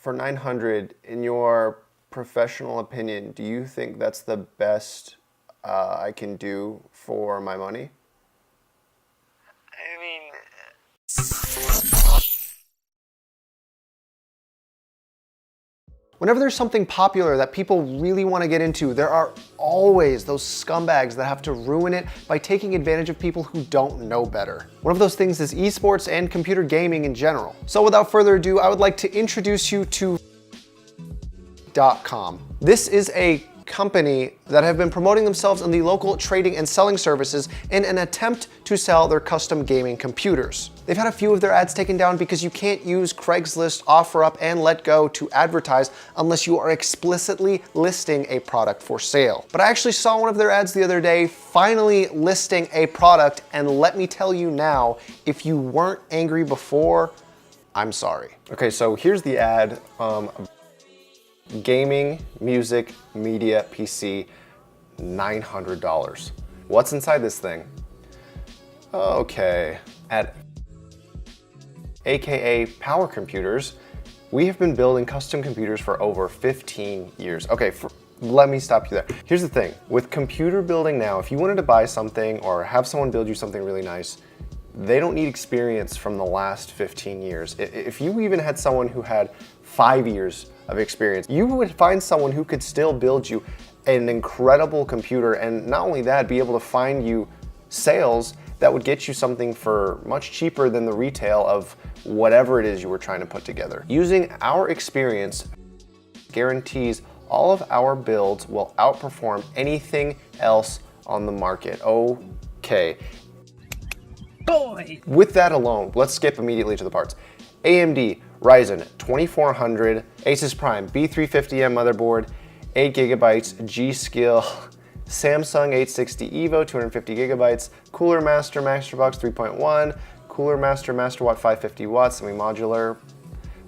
For 900, in your professional opinion, do you think that's the best I can do for my money? I mean, Whenever there's something popular that people really want to get into, there are always those scumbags that have to ruin it by taking advantage of people who don't know better. One of those things is esports and computer gaming in general. So without further ado, I would like to introduce you to .com. This is a company that have been promoting themselves in the local trading and selling services in an attempt to sell their custom gaming computers. They've had a few of their ads taken down because you can't use Craigslist, OfferUp, and Letgo to advertise unless you are explicitly listing a product for sale. But I actually saw one of their ads the other day finally listing a product, and let me tell you now, if you weren't angry before, I'm sorry. Okay, so here's the ad. Gaming, music, media, PC, $900. What's inside this thing? Okay, at AKA Power Computers, we have been building custom computers for over 15 years. Okay, let me stop you there. Here's the thing, with computer building now, if you wanted to buy something or have someone build you something really nice, they don't need experience from the last 15 years. If you even had someone who had 5 years of experience, you would find someone who could still build you an incredible computer, and not only that, be able to find you sales that would get you something for much cheaper than the retail of whatever it is you were trying to put together. Using our experience guarantees all of our builds will outperform anything else on the market. Okay. boy! With that alone, let's skip immediately to the parts. AMD Ryzen 2400, Asus Prime B350M motherboard, 8 gigabytes, G.Skill, Samsung 860 EVO, 250 gigabytes, Cooler Master Masterbox 3.1, Cooler Master Masterwatt 550 watts, semi-modular,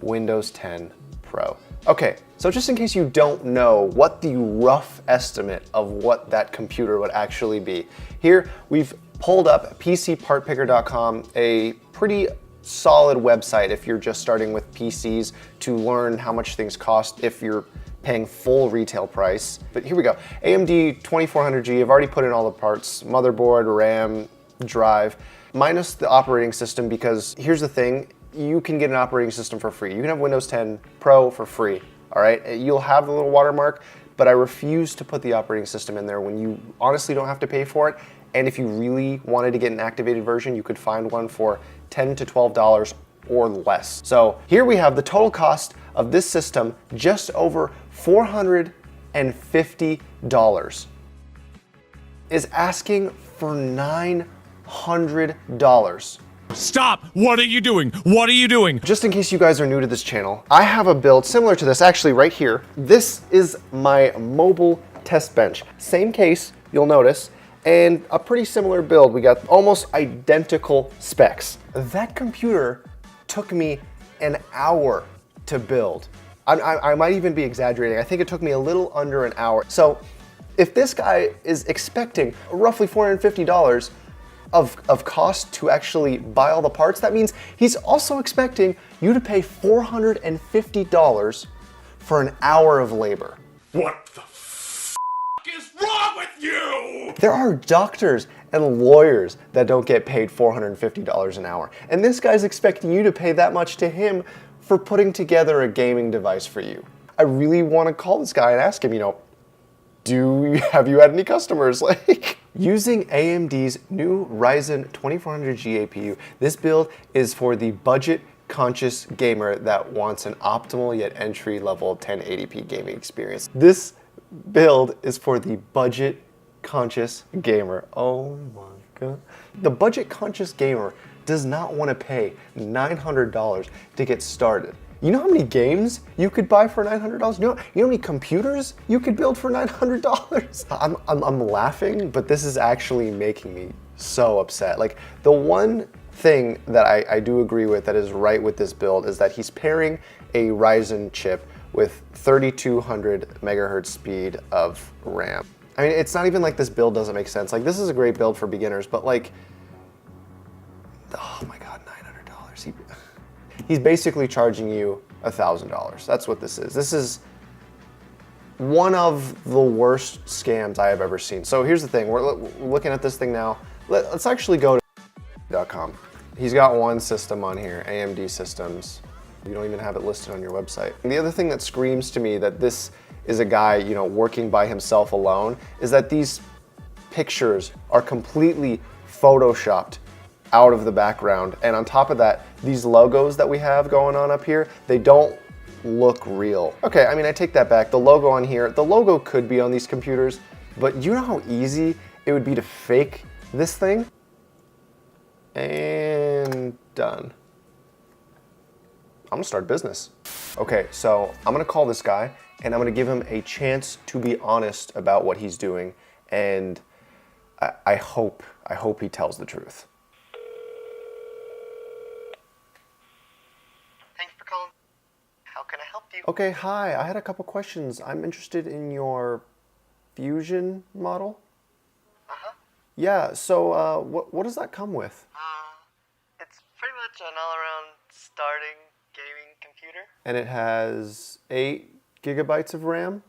Windows 10 Pro. Okay, so just in case you don't know what the rough estimate of what that computer would actually be, here we've pulled up PCPartPicker.com, a pretty solid website if you're just starting with PCs to learn how much things cost if you're paying full retail price. But here we go. AMD 2400G, I've already put in all the parts, motherboard, RAM, drive, minus the operating system, because here's the thing, you can get an operating system for free. You can have Windows 10 Pro for free, all right? You'll have the little watermark, but I refuse to put the operating system in there when you honestly don't have to pay for it. And if you really wanted to get an activated version, you could find one for $10 to $12 or less. So here we have the total cost of this system, just over $450. Is asking for $900. Stop! What are you doing? What are you doing? Just in case you guys are new to this channel, I have a build similar to this, actually right here. This is my mobile test bench. Same case, you'll notice, and a pretty similar build. We got almost identical specs. That computer took me an hour to build. I might even be exaggerating. I think it took me a little under an hour. So if this guy is expecting roughly $450 of cost to actually buy all the parts, that means he's also expecting you to pay $450 for an hour of labor. What the is wrong with you? There are doctors and lawyers that don't get paid $450 an hour. And this guy's expecting you to pay that much to him for putting together a gaming device for you. I really want to call this guy and ask him, have you had any customers? Like, using AMD's new Ryzen 2400G APU, this build is for the budget-conscious gamer that wants an optimal yet entry-level 1080p gaming experience. This build is for the budget-conscious gamer. Oh my God. The budget-conscious gamer does not want to pay $900 to get started. You know how many games you could buy for $900? You know how many computers you could build for $900? I'm laughing, but this is actually making me so upset. Like, the one thing that I do agree with that is right with this build is that he's pairing a Ryzen chip with 3200 megahertz speed of RAM. I mean, it's not even like this build doesn't make sense. Like, this is a great build for beginners, but like, oh my God, $900. He's basically charging you $1,000. That's what this is. This is one of the worst scams I have ever seen. So here's the thing, we're looking at this thing now. Let's actually go to .com. He's got one system on here, AMD Systems. You don't even have it listed on your website. And the other thing that screams to me that this is a guy, you know, working by himself alone, is that these pictures are completely photoshopped out of the background. And on top of that, these logos that we have going on up here, they don't look real. Okay, I mean, I take that back. The logo on here, the logo could be on these computers, but you know how easy it would be to fake this thing? And done. I'm gonna start a business. Okay, so I'm gonna call this guy and I'm gonna give him a chance to be honest about what he's doing, and I hope he tells the truth. Thanks for calling. How can I help you? Okay, hi, I had a couple questions. I'm interested in your Fusion model. Uh-huh. Yeah, so what does that come with? It's pretty much an all-around starting gaming computer. And it has 8 gigabytes of RAM?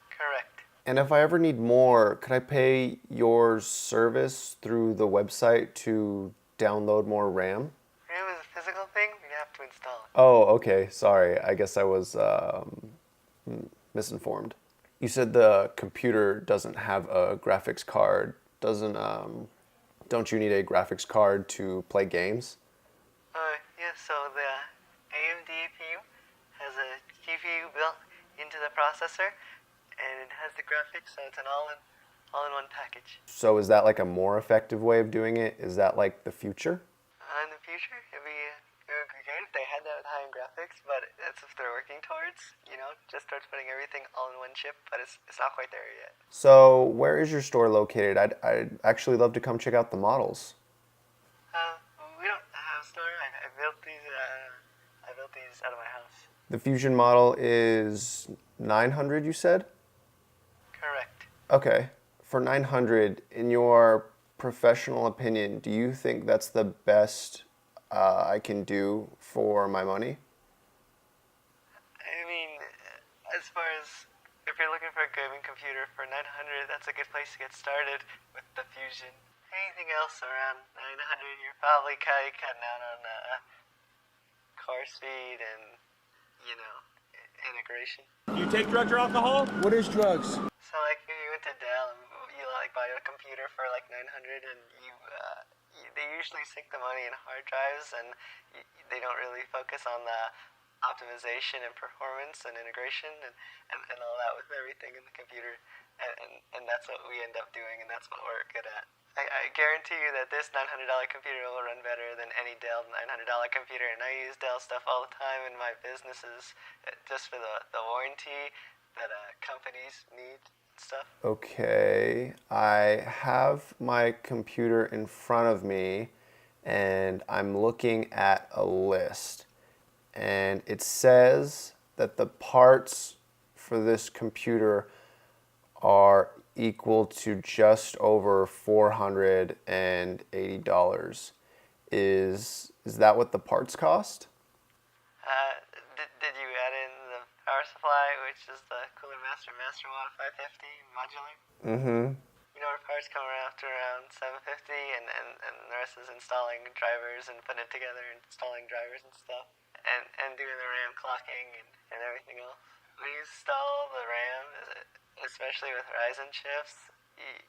Correct. And if I ever need more, could I pay your service through the website to download more RAM? RAM is a physical thing, you have to install it. Oh, okay, sorry. I guess I was misinformed. You said the computer doesn't have a graphics card. Don't you need a graphics card to play games? Yeah, so the AMD APU has a GPU built into the processor, and it has the graphics, so it's an all-in-one package. So is that like a more effective way of doing it? Is that like the future? In the future, it would be great if they had that with high-end graphics, but that's what they're working towards, you know, just starts putting everything all in one chip, but it's not quite there yet. So where is your store located? I'd actually love to come check out the models. We don't have a store. I built these out of my house. The Fusion model is 900, you said? Correct. Okay. For 900, in your professional opinion, do you think that's the best I can do for my money? I mean, as far as if you're looking for a gaming computer for 900, that's a good place to get started with the Fusion. Anything else around 900, you're probably kind of cutting out on core speed and, you know, integration. You take drugs or alcohol? What is drugs? So, like, if you went to Dell and you, like, buy a computer for, like, 900 and they usually sink the money in hard drives and they don't really focus on the optimization and performance and integration and all that with everything in the computer. And that's what we end up doing, and that's what we're good at. I guarantee you that this $900 computer will run better than any Dell $900 computer, and I use Dell stuff all the time in my businesses just for the warranty that companies need and stuff. Okay, I have my computer in front of me and I'm looking at a list, and it says that the parts for this computer are equal to just over $480. Is that what the parts cost? Did you add in the power supply, which is the Cooler Master Watt 550 modular? Mm-hmm. You know, our parts come around to around $750, and the rest is installing drivers and putting it together, installing drivers and stuff, and doing the RAM clocking and everything else. When you install the RAM, especially with Ryzen chips,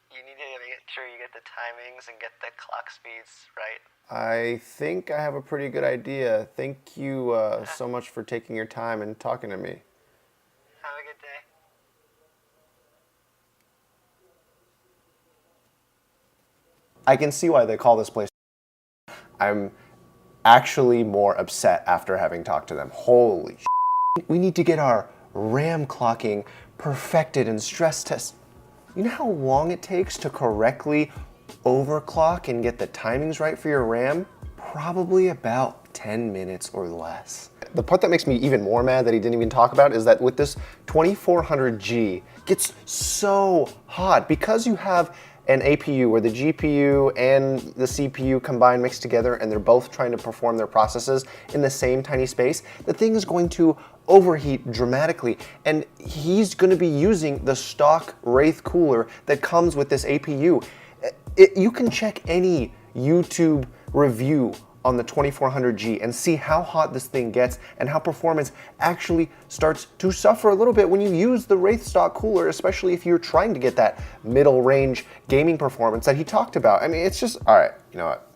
you need to make sure you get the timings and get the clock speeds right. I think I have a pretty good idea. Thank you so much for taking your time and talking to me. Have a good day. I can see why they call this place. I'm actually more upset after having talked to them. Holy shit. We need to get our RAM clocking perfected and stress test. You know how long it takes to correctly overclock and get the timings right for your RAM? Probably about 10 minutes or less. The part that makes me even more mad that he didn't even talk about is that with this 2400G, it gets so hot because you have an APU where the GPU and the CPU combine mixed together and they're both trying to perform their processes in the same tiny space, the thing is going to overheat dramatically. And he's going to be using the stock Wraith cooler that comes with this APU. You can check any YouTube review on the 2400G and see how hot this thing gets and how performance actually starts to suffer a little bit when you use the Wraith stock cooler, especially if you're trying to get that middle range gaming performance that he talked about. I mean, it's just, all right, you know what?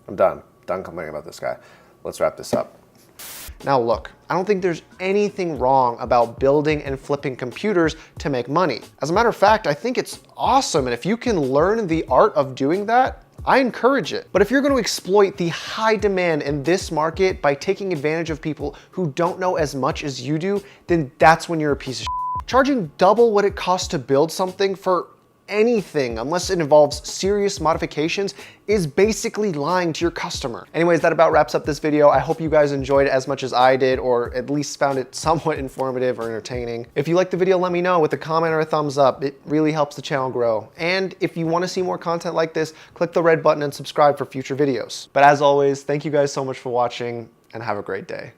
I'm done complaining about this guy. Let's wrap this up. Now look, I don't think there's anything wrong about building and flipping computers to make money. As a matter of fact, I think it's awesome, and if you can learn the art of doing that, I encourage it. But if you're going to exploit the high demand in this market by taking advantage of people who don't know as much as you do, then that's when you're a piece of shit. Charging double what it costs to build something for anything, unless it involves serious modifications, is basically lying to your customer. Anyways, that about wraps up this video. I hope you guys enjoyed it as much as I did, or at least found it somewhat informative or entertaining. If you liked the video, let me know with a comment or a thumbs up. It really helps the channel grow. And if you want to see more content like this, click the red button and subscribe for future videos. But as always, thank you guys so much for watching, and have a great day.